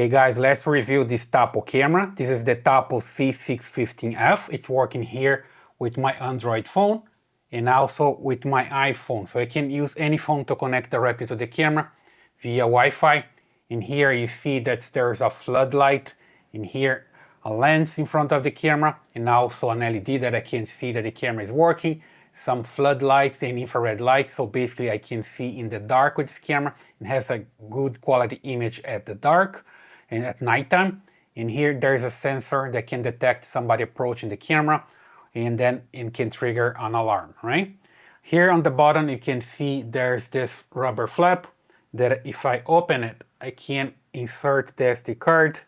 Hey guys, let's review this Tapo camera. This is the Tapo C615F. It's working here with my Android phone and also with my iPhone. So I can use any phone to connect directly to the camera via Wi-Fi. In here you see that there's a floodlight. In here a lens in front of the camera and also an LED that I can see that the camera is working. Some floodlights and infrared lights, so basically I can see in the dark with this camera. It has a good quality image at the dark and at nighttime. And here there's a sensor that can detect somebody approaching the camera and then it can trigger an alarm, right? Here on the bottom you can see there's this rubber flap that if I open it, I can insert the SD card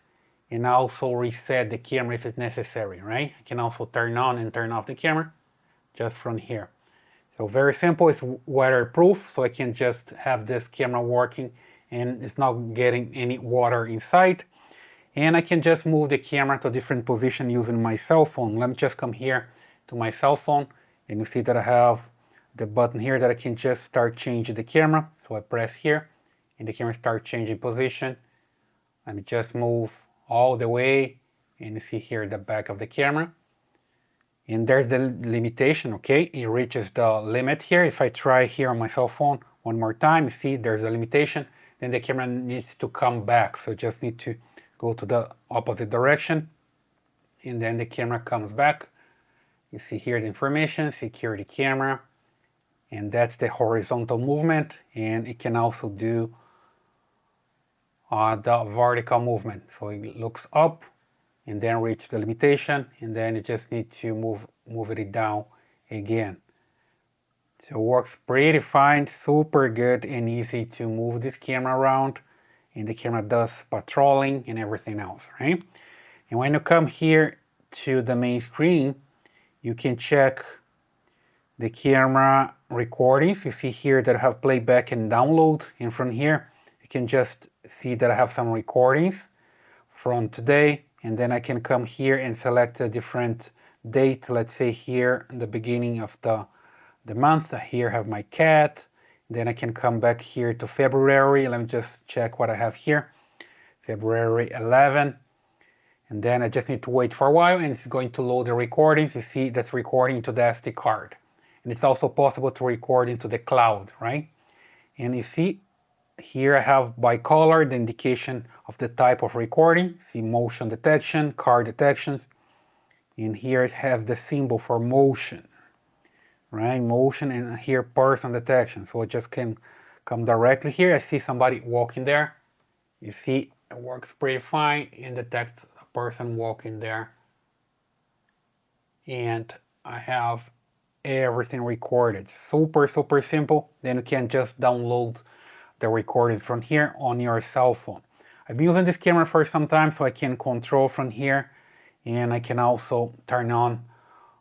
and also reset the camera if it's necessary, right? I can also turn on and turn off the camera just from here. So very simple, it's waterproof, so I can just have this camera working and it's not getting any water inside. And I can just move the camera to a different position using my cell phone. Let me just come here to my cell phone and you see that I have the button here that I can just start changing the camera. So I press here and the camera starts changing position. Let me just move all the way and you see here the back of the camera. And there's the limitation, okay? It reaches the limit here. If I try here on my cell phone one more time, you see there's a limitation. Then the camera needs to come back. So just need to go to the opposite direction. And then the camera comes back. You see here the information, security camera. And that's the horizontal movement. And it can also do the vertical movement. So it looks up and then reach the limitation, and then you just need to move it down again. So it works pretty fine, super good and easy to move this camera around, and the camera does patrolling and everything else, right? And when you come here to the main screen, you can check the camera recordings. You see here that I have playback and download, and from here you can just see that I have some recordings from today. And then I can come here and select a different date. Let's say here in the beginning of the month. Here I have my cat. Then I can come back here to February. Let me just check what I have here. February 11. And then I just need to wait for a while and it's going to load the recordings. You see that's recording to the SD card. And it's also possible to record into the cloud, right? And you see here I have by color the indication of the type of recording. See motion detection, car detections. And here it has the symbol for motion, right? Motion, and here person detection. So it just can come directly here. I see somebody walking there. You see it works pretty fine and detects a person walking there. And I have everything recorded. Super, super simple. Then you can just download the recording from here on your cell phone. I've been using this camera for some time, so I can control from here, and I can also turn on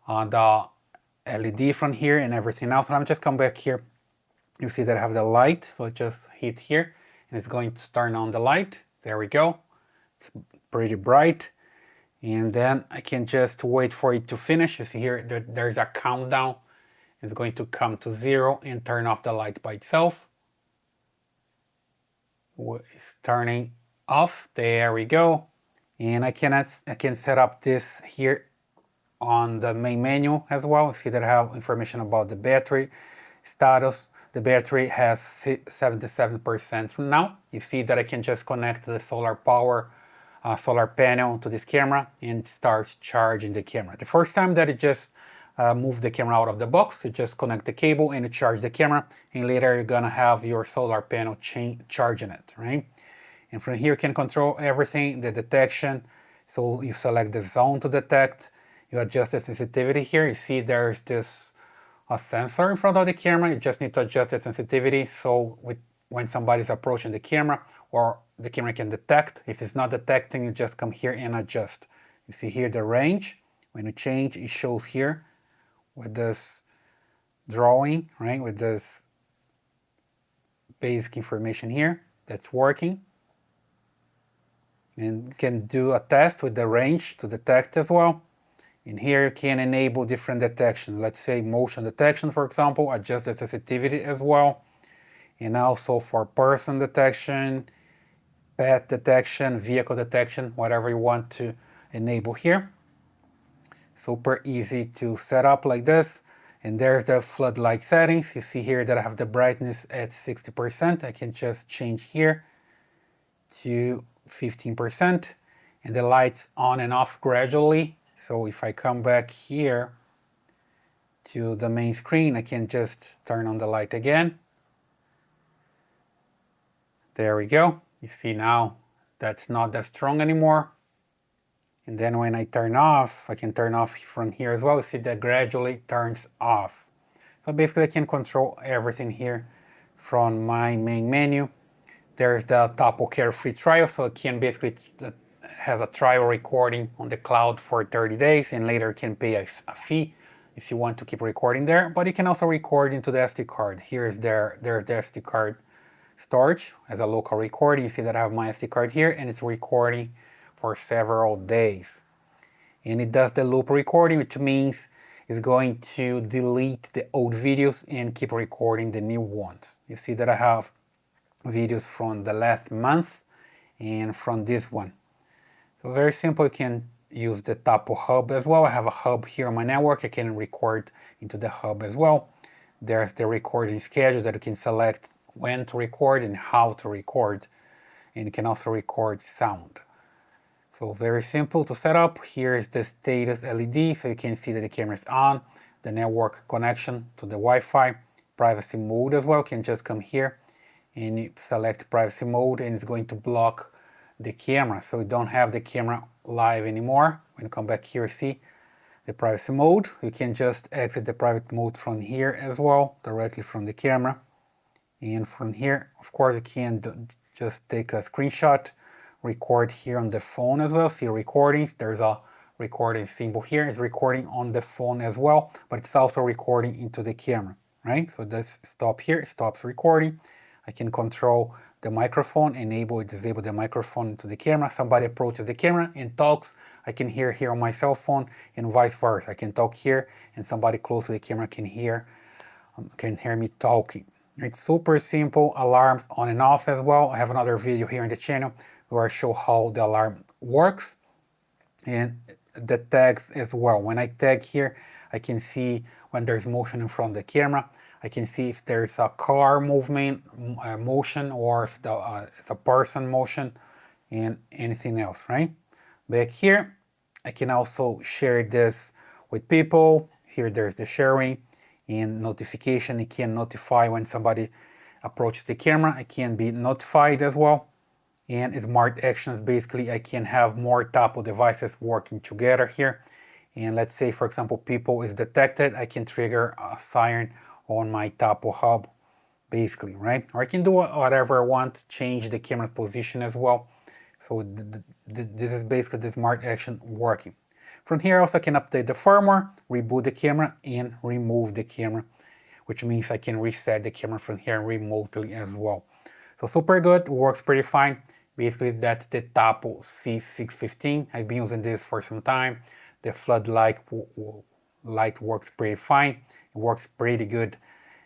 the LED from here and everything else. And I'm just come back here. You see that I have the light, so I just hit here, and it's going to turn on the light. There we go. It's pretty bright. And then I can just wait for it to finish. You see here that there's a countdown. It's going to come to 0 and turn off the light by itself. It's turning off. There we go. And I can set up this here on the main menu as well. See that I have information about the battery status. The battery has 77% from now. You see that I can just connect the solar power solar panel to this camera and it starts charging the camera. The first time that it just move the camera out of the box, you just connect the cable and you charge the camera, and later you're gonna have your solar panel charging it, right? And from here you can control everything, the detection. So you select the zone to detect, you adjust the sensitivity here. You see there's this sensor in front of the camera. You just need to adjust the sensitivity so when somebody's approaching the camera or the camera can detect. If it's not detecting, you just come here and adjust. You see here the range. When you change, it shows here with this drawing, right? With this basic information here that's working. And you can do a test with the range to detect as well. And here you can enable different detection. Let's say motion detection, for example, adjust the sensitivity as well. And also for person detection, pet detection, vehicle detection, whatever you want to enable here. Super easy to set up like this. And there's the floodlight settings. You see here that I have the brightness at 60%. I can just change here to 15%, and the lights on and off gradually. So if I come back here to the main screen, I can just turn on the light again. There we go. You see now that's not that strong anymore. And then when I turn off, I can turn off from here as well. You see that gradually turns off. So basically I can control everything here from my main menu. There's the Tapo Care free trial, so it can basically has a trial recording on the cloud for 30 days, and later can pay a fee if you want to keep recording there. But you can also record into the SD card. There's the SD card storage as a local recording. You see that I have my SD card here, and it's recording for several days. And it does the loop recording, which means it's going to delete the old videos and keep recording the new ones. You see that I have videos from the last month and from this one. So very simple. You can use the Tapo hub as well. I have a hub here on my network. I can record into the hub as well. There's the recording schedule that you can select when to record and how to record, and you can also record sound. So very simple to set up. Here is the status LED, so you can see that the camera is on, the network connection to the Wi-Fi, privacy mode as well. You can just come here and you select privacy mode, and it's going to block the camera, so you don't have the camera live anymore. When you come back here, see the privacy mode. You can just exit the private mode from here as well, directly from the camera. And from here, of course, you can just take a screenshot, record here on the phone as well. See recordings, there's a recording symbol here. It's recording on the phone as well, but it's also recording into the camera, right? So this stop here, it stops recording. I can control the microphone, enable or disable the microphone to the camera. Somebody approaches the camera and talks, I can hear here on my cell phone, and vice versa. I can talk here and somebody close to the camera can hear me talking. It's super simple. Alarms on and off as well. I have another video here in the channel where I show how the alarm works, and the tags as well. When I tag here, I can see when there's motion in front of the camera. I can see if there's a car movement, motion, or if it's a person motion, and anything else, right? Back here, I can also share this with people. Here there's the sharing and notification. It can notify when somebody approaches the camera. I can be notified as well. And smart actions, basically I can have more Tapo devices working together here. And let's say, for example, people is detected, I can trigger a siren on my Tapo hub, basically, right? Or I can do whatever I want, change the camera position as well. So this is basically the smart action working. From here also I can update the firmware, reboot the camera, and remove the camera, which means I can reset the camera from here remotely as well. So super good, works pretty fine. Basically that's the Tapo C615. I've been using this for some time. The floodlight light works pretty fine. It works pretty good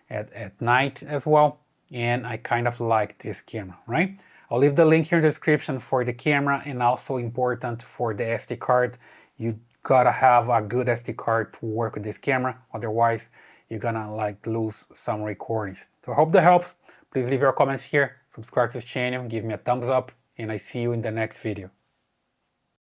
at night as well. And I kind of like this camera, right? I'll leave the link here in the description for the camera, and also important for the SD card. You gotta have a good SD card to work with this camera. Otherwise, you're gonna like lose some recordings. So I hope that helps. Please leave your comments here. Subscribe to this channel, give me a thumbs up, and I see you in the next video.